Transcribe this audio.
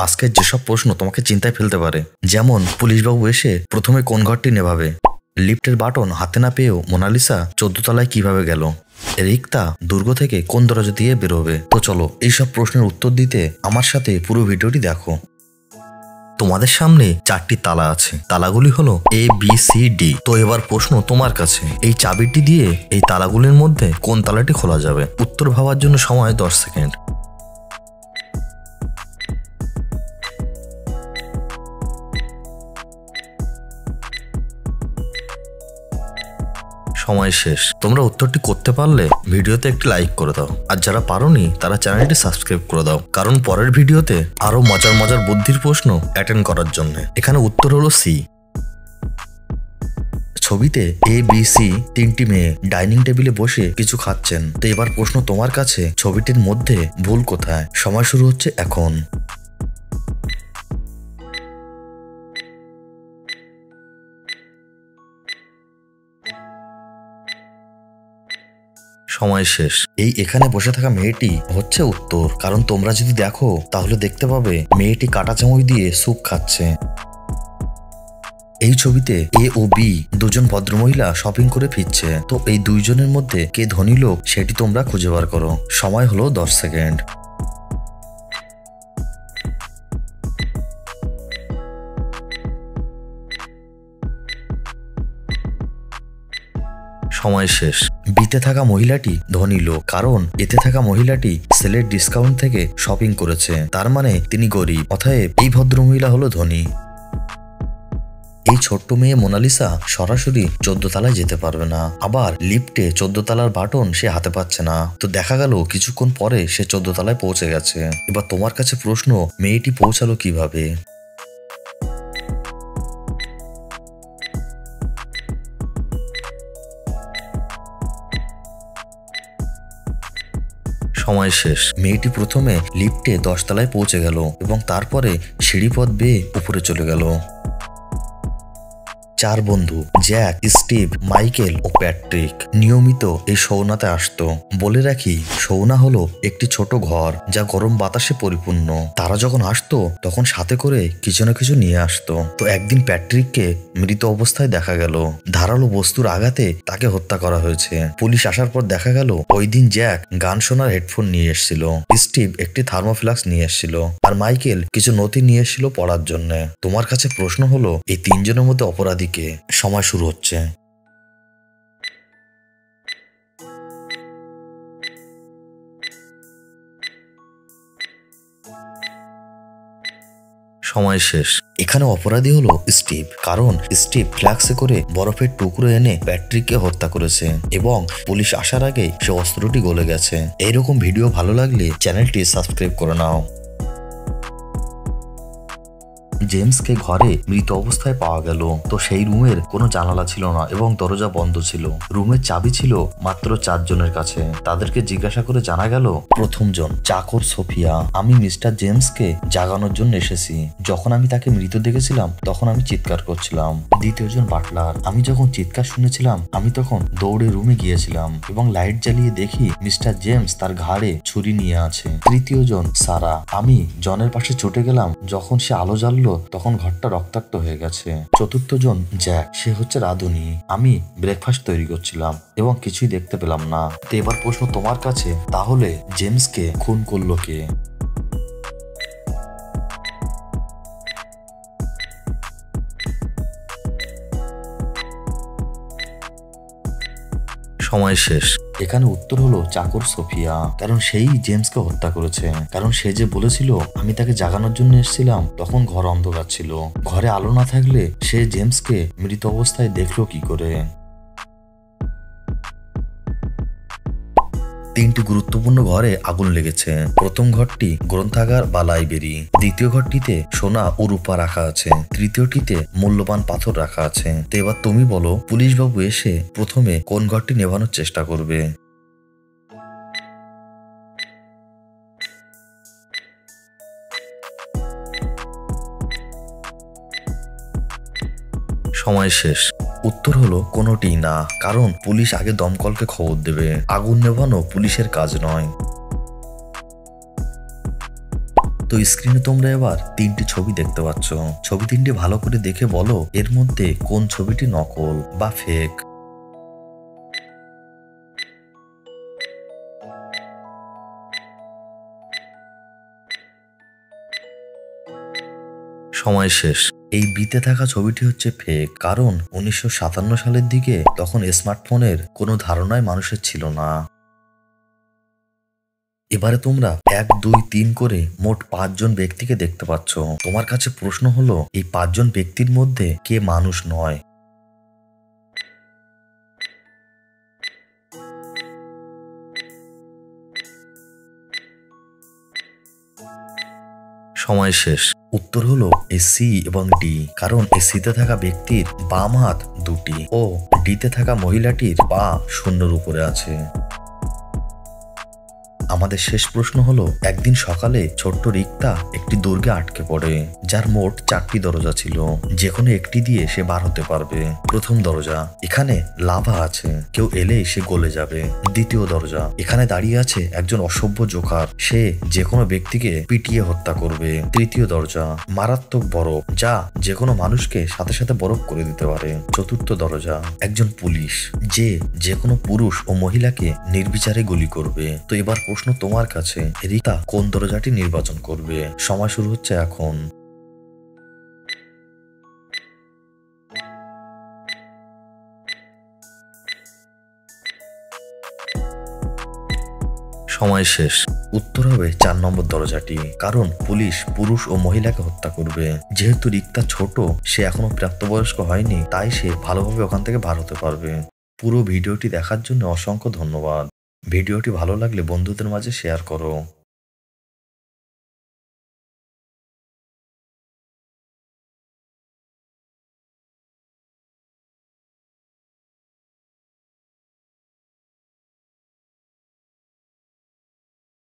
আজকের যেসব প্রশ্ন তোমাকে চিন্তায় ফেলতে পারে, যেমন পুলিশবাবু এসে প্রথমে কোন ঘরটি নেভাবে, লিফটের বাটন হাতে না পেয়েও মোনালিসা 14 তলায় কিভাবে গেল, রিক্তা দুর্গ থেকে কোন দরজা দিয়ে বেরোবে। তো চলো এইসব প্রশ্নের উত্তর দিতে আমার সাথে পুরো ভিডিওটি দেখো। তোমাদের সামনে 4টি তালা আছে, তালাগুলি হলো ABCD। তো এবার প্রশ্ন তোমার কাছে, এই চাবিটি দিয়ে এই তালাগুলির মধ্যে কোন তালাটি খোলা যাবে? উত্তর ভাবার জন্য সময় 10 সেকেন্ড। সময় শেষ। তোমরা উত্তরটি করতে পারলে ভিডিওতে একটি লাইক করে দাও, আর যারা পারোনি তারা চ্যানেলটি সাবস্ক্রাইব করে দাও, কারণ পরের ভিডিওতে আরো মজার মজার বুদ্ধির প্রশ্ন অ্যাটেন্ড করার জন্য। এখানে উত্তর হলো সি। ছবিতে ABC 3টি মেয়ে ডাইনিং টেবিলে বসে কিছু খাচ্ছেন। তো এবার প্রশ্ন তোমার কাছে, ছবিটির মধ্যে ভুল কোথায়? সময় শুরু হচ্ছে এখন। সময় শেষ। এই এখানে বসে থাকা মেয়েটি হচ্ছে উত্তর, কারণ তোমরা যদি দেখো তাহলে দেখতে পাবে মেয়েটি কাঁটা চামচ দিয়ে স্যুপ খাচ্ছে। এই ছবিতে A ও B দুজন ভদ্রমহিলা শপিং করে ফিরছে। তো এই দুইজনের মধ্যে কে ধনী লোক সেটি তোমরা খুঁজে বার করো। সময় হলো 10 সেকেন্ড। সময় শেষ। বিতে থাকা মহিলাটি ধনী লোক, কারণ এতে থাকা মহিলাটি সেলের ডিসকাউন্ট থেকে শপিং করেছে, তার মানে তিনি গরিব। অতএব এই ভদ্রমহিলা হলো ধনী। এই ছোট্ট মেয়ে মোনালিসা সরাসরি 14 তলায় যেতে পারবে না, আবার লিফটে 14 তলার বাটন সে হাতে পাচ্ছে না। তো দেখা গেল কিছুক্ষণ পরে সে 14 তলায় পৌঁছে গেছে। এবার তোমার কাছে প্রশ্ন, মেয়েটি পৌঁছালো কিভাবে? সময় শেষ। মেয়েটি প্রথমে লিফটে 10 তলায় পৌঁছে গেল এবং তারপরে সিঁড়িপথ বেয়ে উপরে চলে গেল। 4 বন্ধু জ্যাক, স্টিভ, মাইকেল ও প্যাট্রিক নিয়মিত এই সৌনাতে আসতো। বলে রাখি, সৌনা হলো একটি ছোট ঘর যা গরম বাতাসে পরিপূর্ণ। তারা যখন আসতো তখন সাথে করে কিছু না কিছু নিয়ে আসতো। তো একদিন প্যাট্রিককে মৃত অবস্থায় দেখা গেল। ধারালো বস্তুর আঘাতে তাকে হত্যা করা হয়েছে। পুলিশ আসার পর দেখা গেল ওই দিন জ্যাক গান শোনার হেডফোন নিয়ে এসেছিল, স্টিভ একটি থার্মোফ্লাক্স নিয়ে এসেছিল, আর মাইকেল কিছু নথি নিয়ে এসেছিল পড়ার জন্য। তোমার কাছে প্রশ্ন হলো, এই 3 জনের মধ্যে অপরাধী কে? সময় শুরু হচ্ছে। সময় শেষ। এখানে অপরাধী হলো স্টিভ, কারণ স্টিভ ফ্ল্যাক্সে করে বরফের টুকরো এনে প্যাট্রিককে হত্যা করেছে এবং পুলিশ আসার আগে সে অস্ত্রটি গলে গেছে। এইরকম ভিডিও ভালো লাগলে চ্যানেলটি সাবস্ক্রাইব করে নাও। জেমসকে ঘরে মৃত অবস্থায় পাওয়া গেল। তো সেই রুমের কোনো জানালা ছিল না এবং দরজা বন্ধ ছিল। রুমের চাবি ছিল মাত্র 4 জনের কাছে। তাদেরকে জিজ্ঞাসা করে জানা গেল, প্রথম জন চাকর সোফিয়া, আমি মিস্টার জেমসকে জাগানোর জন্য এসেছি। যখন আমি তাকে মৃত দেখেছিলাম তখন আমি চিৎকার করছিলাম। দ্বিতীয় জন বাটলার, আমি যখন চিৎকার শুনেছিলাম আমি তখন দৌড়ে রুমে গিয়েছিলাম এবং লাইট জ্বালিয়ে দেখি মিস্টার জেমস তার ঘাড়ে ছুরি নিয়ে আছে। তৃতীয় জন সারা, আমি জনের পাশে ছুটে গেলাম যখন সে আলো জ্বাললো তখন ঘরটা রক্তাক্ত হয়ে গেছে। চতুর্থ জন জ্যাক, সে হচ্ছে রাঁধুনি, আমি ব্রেকফাস্ট তৈরি করছিলাম এবং কিছুই দেখতে পেলাম না। তো এবার প্রশ্ন তোমার কাছে, তাহলে জেমসকে খুন করলো কে? সময় শেষ। এখানে উত্তর হলো চাকর সোফিয়া, কারণ সেই জেমসকে হত্যা করেছে। কারণ সে যে বলেছিল আমি তাকে জাগানোর জন্য এসেছিলাম, তখন ঘর অন্ধকার ছিল। ঘরে আলো না থাকলে সে জেমসকে মৃত অবস্থায় দেখলো কি করে? 3টি গুরুত্বপূর্ণ ঘরে আগুন লেগেছে। প্রথম ঘরটি গ্রন্থাগার বা লাইব্রেরি, দ্বিতীয় ঘরটিতে সোনা ও রূপা রাখা আছে, তৃতীয়টিতে মূল্যবান পাথর রাখা আছে। তো এবার তুমি বলো, পুলিশবাবু এসে প্রথমে কোন ঘরটি নেভানোর চেষ্টা করবে? সময় শেষ। উত্তর হলো কোনোটি না, কারণ পুলিশ আগে দমকলকে খবর দেবে। আগুন নেভানো পুলিশের কাজ নয়। তো স্ক্রিনে তোমরা এবার 3টি ছবি দেখতে পাচ্ছ। ছবি 3টি ভালো করে দেখে বলো এর মধ্যে কোন ছবিটি নকল বা ফেক। সময় শেষ। এই বিতে থাকা ছবিটি হচ্ছে ফেক, কারণ 1957 সালের দিকে তখন স্মার্টফোনের কোনো ধারণাই মানুষের ছিল না। এবারে তোমরা 1, 2, 3 করে মোট 5 জন ব্যক্তিকে দেখতে পাচ্ছ। তোমার কাছে প্রশ্ন হলো এই 5 জন ব্যক্তির মধ্যে কে মানুষ নয়। সময় শেষ। উত্তর হলো এ সি এবং ডি, কারণ এ সিতে থাকা ব্যক্তির বাম হাত 2টি ও ডিতে থাকা মহিলাটির পা শূন্যের উপরে আছে। আমাদের শেষ প্রশ্ন হলো একদিন সকালে ছোট্ট রিক্তা একটি দুর্গে আটকে পড়ে, যার মোট 4টি দরজা ছিল। যে কোনো একটি দিয়ে সে বার হতে পারবে। প্রথম দরজা, এখানে লাভা আছে, কেউ এলেই সে গলে যাবে। দ্বিতীয় দরজা, এখানে দাঁড়িয়ে আছে একজন অসভ্য জোকার, সে যে কোনো ব্যক্তিকে পিটিয়ে হত্যা করবে। তৃতীয় দরজা, মারাত্মক বরফ, যা যে কোনো মানুষকে সাথে সাথে বরফ করে দিতে পারে। চতুর্থ দরজা, একজন পুলিশ, যে যে কোনো পুরুষ ও মহিলাকে নির্বিচারে গুলি করবে। তো এবার প্রশ্ন তোমার কাছে, রিতা কোন দরজাটি নির্বাচন করবে? সময় শুরু হচ্ছে এখন। সময় শেষ। উত্তর হবে 4 নম্বর দরজাটি, কারণ পুলিশ পুরুষ ও মহিলাকে হত্যা করবে। যেহেতু রিক্তা ছোট, সে এখনো প্রাপ্তবয়স্ক হয়নি, তাই সে ভালোভাবে ওখান থেকে বার হতে পারবে। পুরো ভিডিওটি দেখার জন্য অসংখ্য ধন্যবাদ। ভিডিওটি ভালো লাগলে বন্ধুদের মাঝে শেয়ার করো।